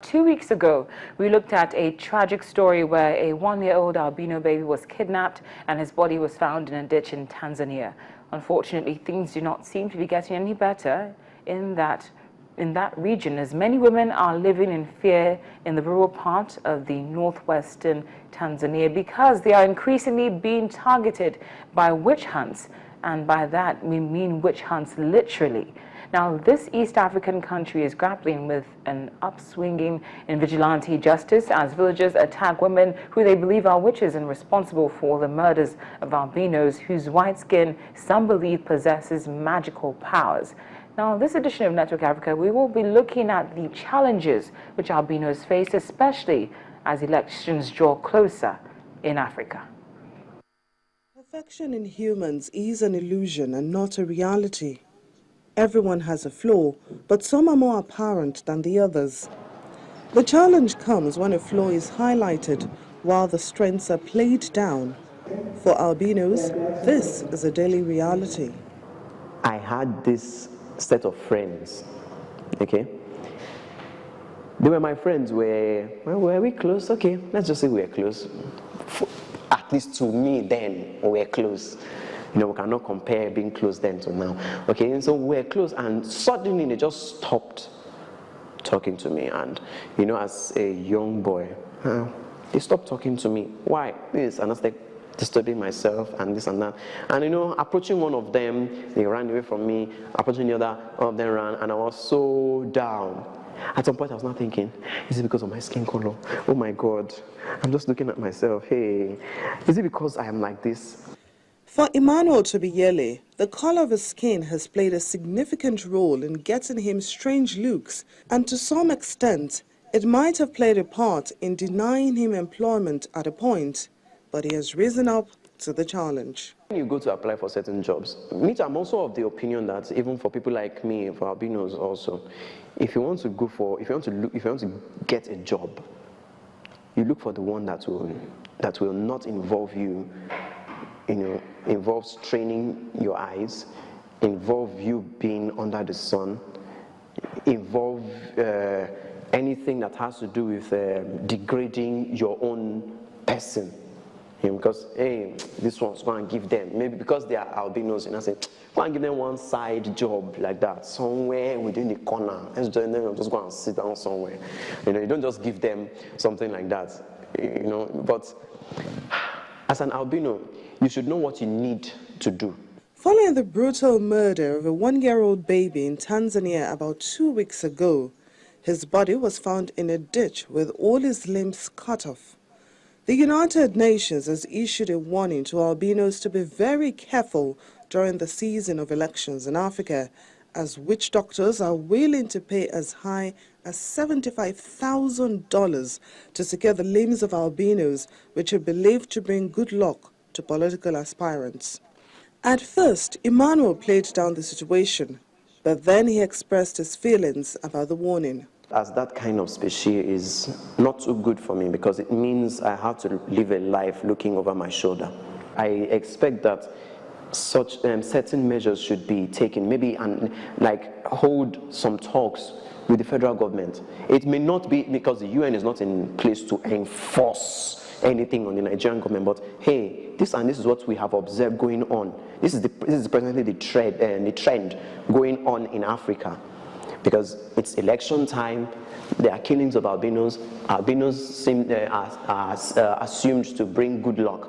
2 weeks ago, we looked at a tragic story where a 1-year-old albino baby was kidnapped and his body was found in a ditch in Tanzania. Unfortunately, things do not seem to be getting any better in that region, as many women are living in fear in the rural part of the northwestern Tanzania because they are increasingly being targeted by witch hunts, and by that we mean witch hunts literally. Now, this East African country is grappling with an upswinging in vigilante justice as villagers attack women who they believe are witches and responsible for the murders of albinos whose white skin some believe possesses magical powers. Now, in this edition of Network Africa, we will be looking at the challenges which albinos face, especially as elections draw closer in Africa. Perfection in humans is an illusion and not a reality. Everyone has a flaw, but some are more apparent than the others. The challenge comes when a flaw is highlighted while the strengths are played down. For albinos, this is a daily reality. I had this set of friends, okay? They were my friends. Were we close? Okay, let's just say we were close. At least to me then, we were close. You know, we cannot compare being close then to now. Okay, and so we're close, and suddenly they just stopped talking to me. And, you know, as a young boy, they stopped talking to me. Why? This, and I was like disturbing myself and this and that. And, you know, approaching one of them, they ran away from me. Approaching the other, one of them ran, and I was so down. At some point, I was not thinking, is it because of my skin color? Oh my God, I'm just looking at myself. Hey, is it because I am like this? For Emmanuel Tobiyele, the color of his skin has played a significant role in getting him strange looks, and to some extent, it might have played a part in denying him employment at a point, but he has risen up to the challenge. When you go to apply for certain jobs, I'm also of the opinion that even for people like me, for albinos also, if you want to get a job, you look for the one that will not involve you. You know, involves straining your eyes, involve you being under the sun, involve anything that has to do with degrading your own person. You know, because, hey, this one's going to give them, maybe because they are albinos, and I say, go and give them one side job like that, somewhere within the corner. Let's join them, just go and sit down somewhere. You know, you don't just give them something like that, you know, but as an albino, you should know what you need to do. Following the brutal murder of a 1-year-old baby in Tanzania about 2 weeks ago, his body was found in a ditch with all his limbs cut off. The United Nations has issued a warning to albinos to be very careful during the season of elections in Africa, as witch doctors are willing to pay as high as $75,000 to secure the limbs of albinos, which are believed to bring good luck to political aspirants. At first, Emmanuel played down the situation, but then he expressed his feelings about the warning. As that kind of species is not too good for me because it means I have to live a life looking over my shoulder. I expect that such certain measures should be taken, maybe like hold some talks with the federal government. It may not be because the UN is not in place to enforce anything on the Nigerian government, but hey, this is what we have observed going on. This is presently the trend going on in Africa, because it's election time. There are killings of albinos. Albinos seem assumed to bring good luck.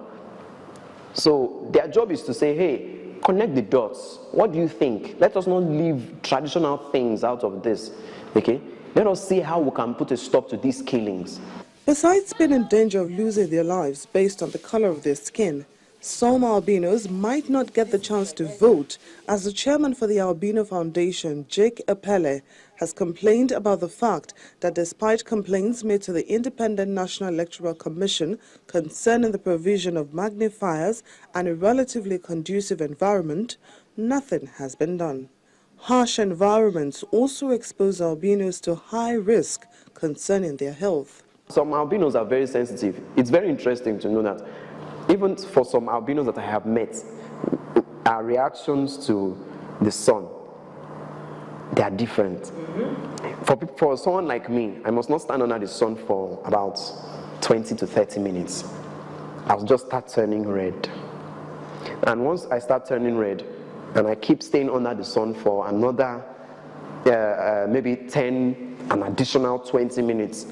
So their job is to say, hey, connect the dots. What do you think? Let us not leave traditional things out of this. Okay? Let us see how we can put a stop to these killings. Besides being in danger of losing their lives based on the color of their skin, some albinos might not get the chance to vote, as the chairman for the Albino Foundation, Jake Apele, has complained about the fact that despite complaints made to the Independent National Electoral Commission concerning the provision of magnifiers and a relatively conducive environment, nothing has been done. Harsh environments also expose albinos to high risk concerning their health. Some albinos are very sensitive. It's very interesting to know that even for some albinos that I have met, our reactions to the sun they are different. For someone like me, I must not stand under the sun for about 20 to 30 minutes. I'll just start turning red. And once I start turning red, and I keep staying under the sun for another maybe 10, an additional 20 minutes,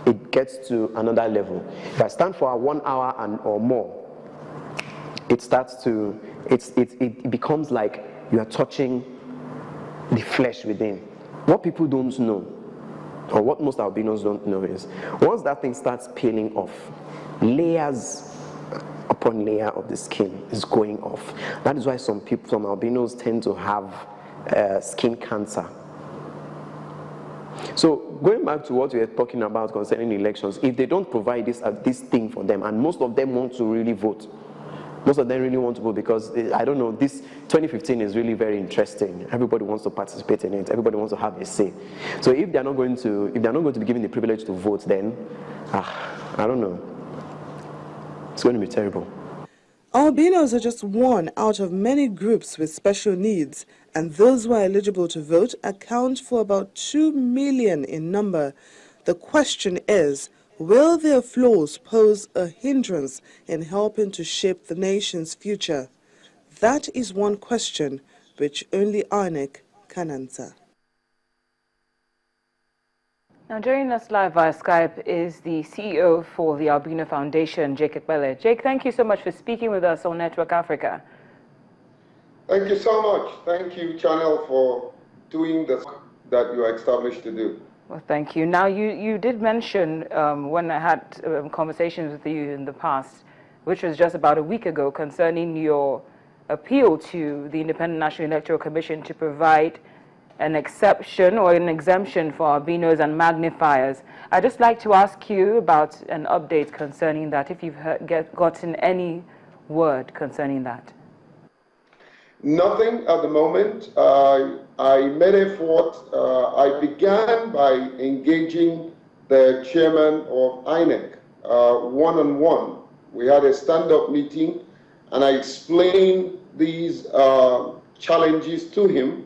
it gets to another level. If I stand for 1 hour or more, it starts to, it becomes like you are touching the flesh within. What people don't know, or what most albinos don't know, is once that thing starts peeling off, layers upon layer of the skin is going off. That is why some albinos tend to have skin cancer. So going back to what we were talking about concerning elections, if they don't provide this thing for them, and most of them want to really vote, most of them really want to vote because, I don't know, this 2015 is really very interesting. Everybody wants to participate in it. Everybody wants to have a say. So if they're not going to be given the privilege to vote, then, I don't know. It's going to be terrible. Albinos are just one out of many groups with special needs, and those who are eligible to vote account for about 2 million in number. The question is, will their flaws pose a hindrance in helping to shape the nation's future? That is one question which only INEC can answer. Now, joining us live via Skype is the CEO for the Albino Foundation, Jake Epele. Jake, thank you so much for speaking with us on Network Africa. Thank you so much. Thank you, Channel, for doing the work that you are established to do. Well, thank you. Now, you did mention when I had conversations with you in the past, which was just about a week ago, concerning your appeal to the Independent National Electoral Commission to provide an exception or an exemption for albinos and magnifiers. I'd just like to ask you about an update concerning that, if you've gotten any word concerning that. Nothing at the moment. I made effort. I began by engaging the chairman of INEC one-on-one. We had a stand-up meeting, and I explained these challenges to him,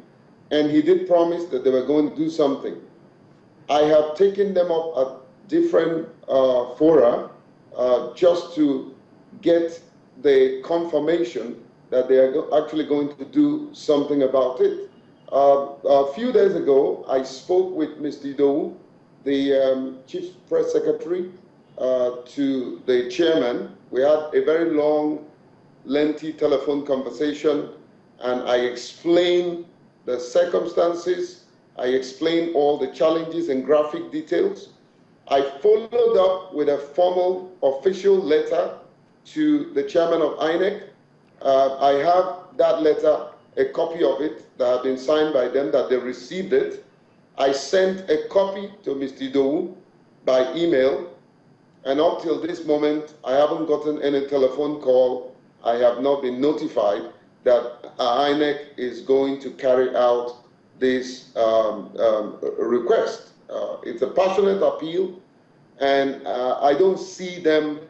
and he did promise that they were going to do something. I have taken them up at different fora just to get the confirmation that they are actually going to do something about it. A few days ago, I spoke with Mr. Idowu, the Chief Press Secretary, to the chairman. We had a very long, lengthy telephone conversation, and I explained the circumstances. I explained all the challenges in graphic details. I followed up with a formal official letter to the chairman of INEC. I have that letter, a copy of it that had been signed by them, that they received it. I sent a copy to Mr. Idowu by email, and up till this moment, I haven't gotten any telephone call. I have not been notified that INEC is going to carry out this request. It's a passionate appeal, and I don't see them,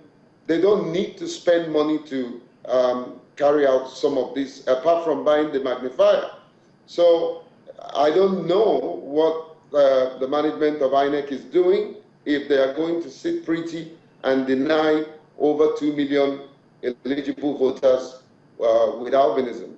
they don't need to spend money to carry out some of this, apart from buying the magnifier. So I don't know what the management of INEC is doing, if they are going to sit pretty and deny over 2 million eligible voters with albinism.